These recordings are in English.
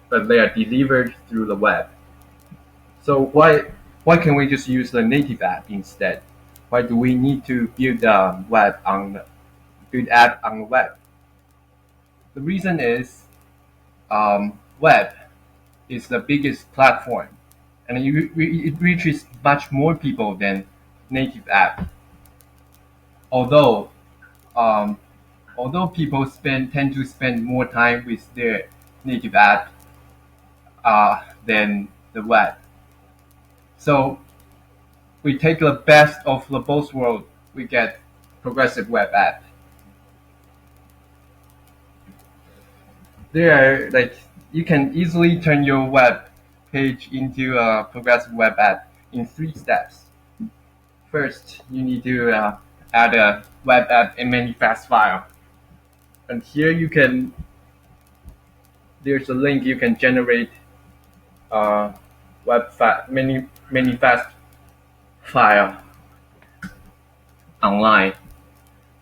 but they are delivered through the web. So why can't we just use the native app instead? Why do we need to build a build app on the web? The reason is web is the biggest platform, and it reaches much more people than native app. Although um, although people tend to spend more time with their native app than the web. So we take the best of the both worlds. We get progressive web app. There are like you can easily turn your web page into a progressive web app in 3 steps. First, you need to add a web app and manifest file, and here you can there's a link you can generate uh, manifest file online.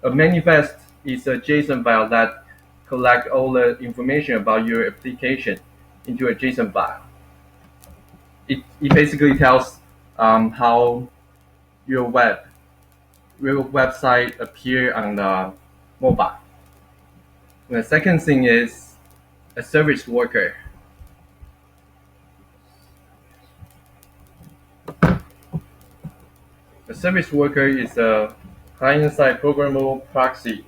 A manifest is a JSON file that collects all the information about your application into a JSON file. It basically tells how your website appear on the mobile. And the second thing is a service worker. A service worker is a client-side programmable proxy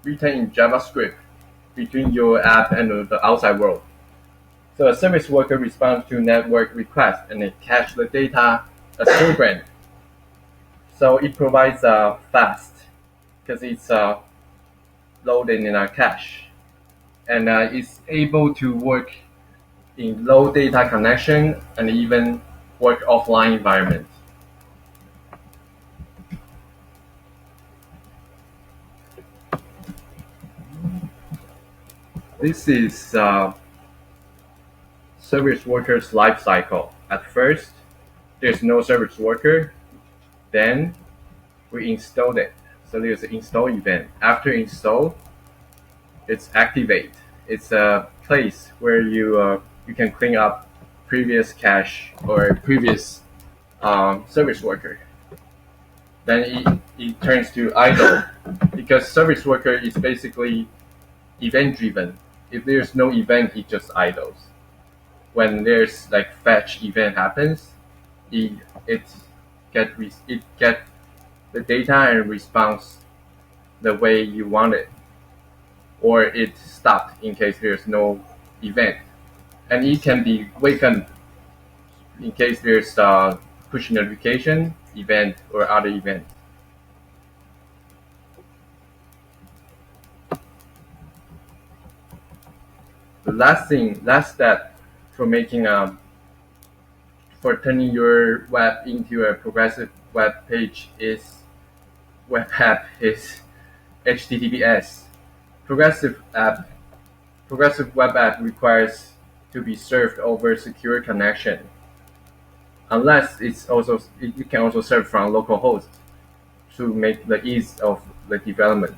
written in JavaScript between your app and the outside world. So a service worker responds to network requests and it caches the data as programmed. So it provides fast because it's loaded in a cache, and it's able to work in low data connection and even work offline environment. This is service worker's life cycle. At first, there's no service worker. Then we installed it. So there's an install event. After install, it's activate. It's a place where you can clean up previous cache or previous service worker. Then it turns to idle because service worker is basically event driven. If there's no event, it just idles. When there's like fetch event happens, it get the data and response the way you want it, or it stopped in case there's no event, and it can be wakened in case there's a push notification event or other event. The last step for making for turning your web into a progressive web page is web app is HTTPS. Progressive app Progressive web app requires to be served over secure connection, unless it can also serve from localhost to make the ease of the development.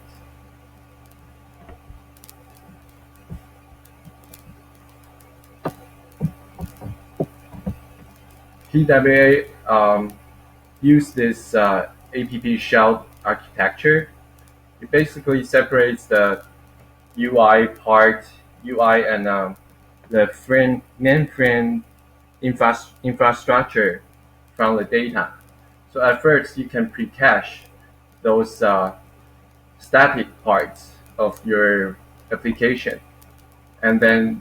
PWA use this app shell architecture. It basically separates the UI and the mainframe infrastructure from the data. So at first you can pre-cache those static parts of your application, and then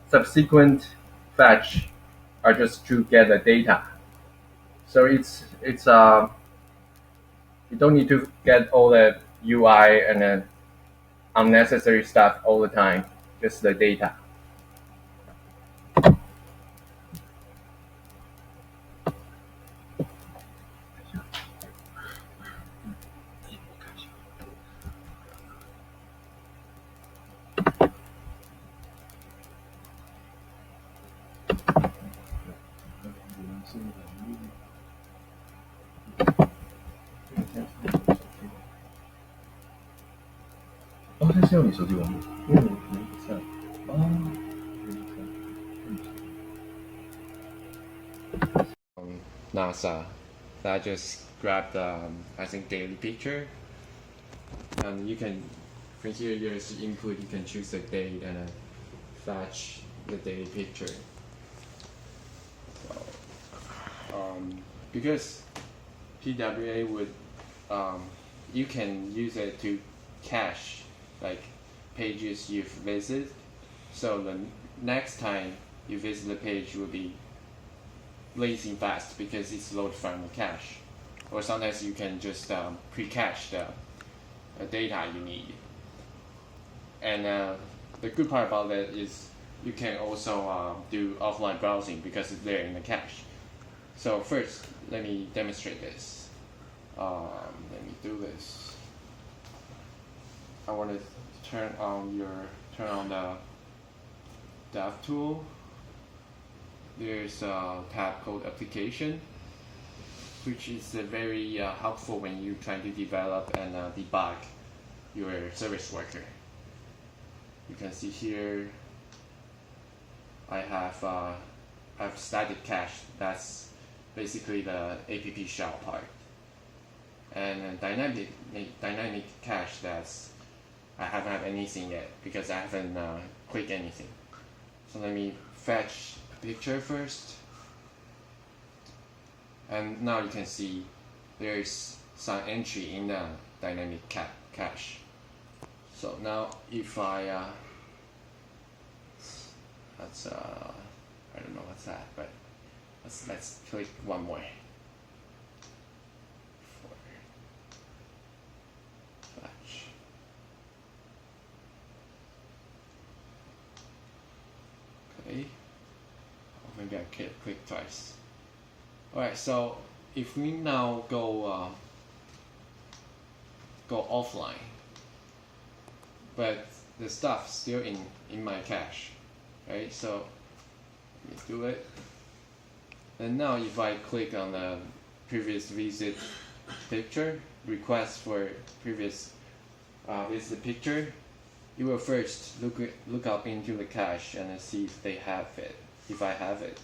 subsequent fetch are just to get the data. So you don't need to get all the UI and unnecessary stuff all the time, just the data. NASA that just grabbed I think daily picture, and you can from here there's input, you can choose the date and fetch the daily picture. So, because PWA would you can use it to cache like pages you've visited, so the next time you visit the page will be blazing fast because it's loaded from the cache. Or sometimes you can just pre-cache the data you need. And the good part about that is you can also do offline browsing because it's there in the cache. So first, let me demonstrate this. Let me do this. I want to turn on the dev tool. There's a tab called application, which is very helpful when you're trying to develop and debug your service worker. You can see here I have static cache. That's basically the app shell part, and dynamic cache. That's I haven't had anything yet because I haven't clicked anything. So let me fetch a picture first, and now you can see there's some entry in the dynamic cache. So now if I that's I don't know what's that, but let's click one more. Fetch. Okay. Or maybe I click twice. Alright, so if we now go offline, but the stuff's still in my cache, right? So let me do it. And now if I click on the previous visit picture, request for previous visit picture, you will first look up into the cache and see if they have it. If I have it.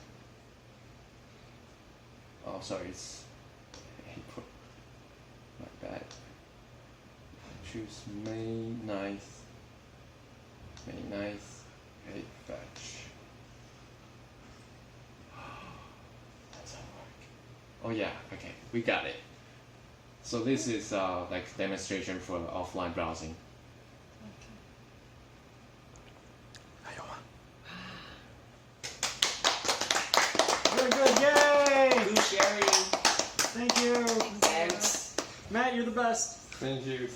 Oh, sorry, it's April. My bad. Choose May 9th. May 9th. Okay, fetch. That's how it works. Oh yeah, okay, we got it. So this is like demonstration for offline browsing. Very good, yay! Good sharing. Thank you. Thanks. Matt, you're the best. Thank you.